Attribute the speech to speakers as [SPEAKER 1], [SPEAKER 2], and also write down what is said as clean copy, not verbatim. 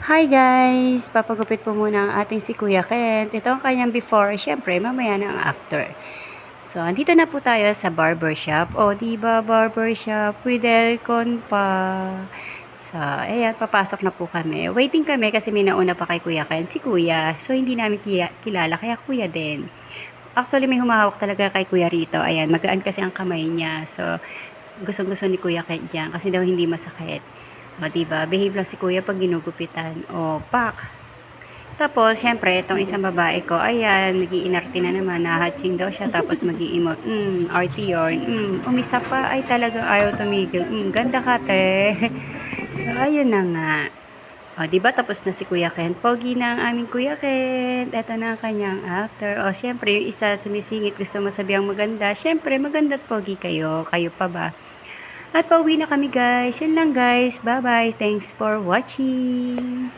[SPEAKER 1] Hi guys! Papagupit po muna ang ating si Kuya Kent. Ito ang kanyang before, syempre mamaya na ang after. So, andito na po tayo sa barbershop. O, diba barbershop with aircon pa. So, ayan, papasok na po kami. Waiting kami kasi may nauna pa kay Kuya Kent, si Kuya. So, hindi namin kilala, kaya Kuya din. Actually, may humahawak talaga kay Kuya rito. Ayan, magaan kasi ang kamay niya. So, gustong-gusto ni Kuya Kent dyan kasi daw hindi masakit. O, diba? Behave lang si Kuya pag ginugupitan. O, pak! Tapos, syempre, itong isang babae ko, ayan, nag-iinarte na naman, nahatching daw siya, tapos mag-i-emote, arty yarn, umisa pa, ay talagang ayaw tumigil, ganda ka, te. So, ayun na nga. O, diba, tapos na si Kuya Kent. Pogi na ang aming Kuya Kent. Ito na ang kanyang after. O, syempre, yung isa sumisingit, gusto masabihan maganda. Syempre, maganda at pogi kayo. Kayo pa ba? At pauwi na kami, guys. Yun lang, guys. Bye-bye. Thanks for watching.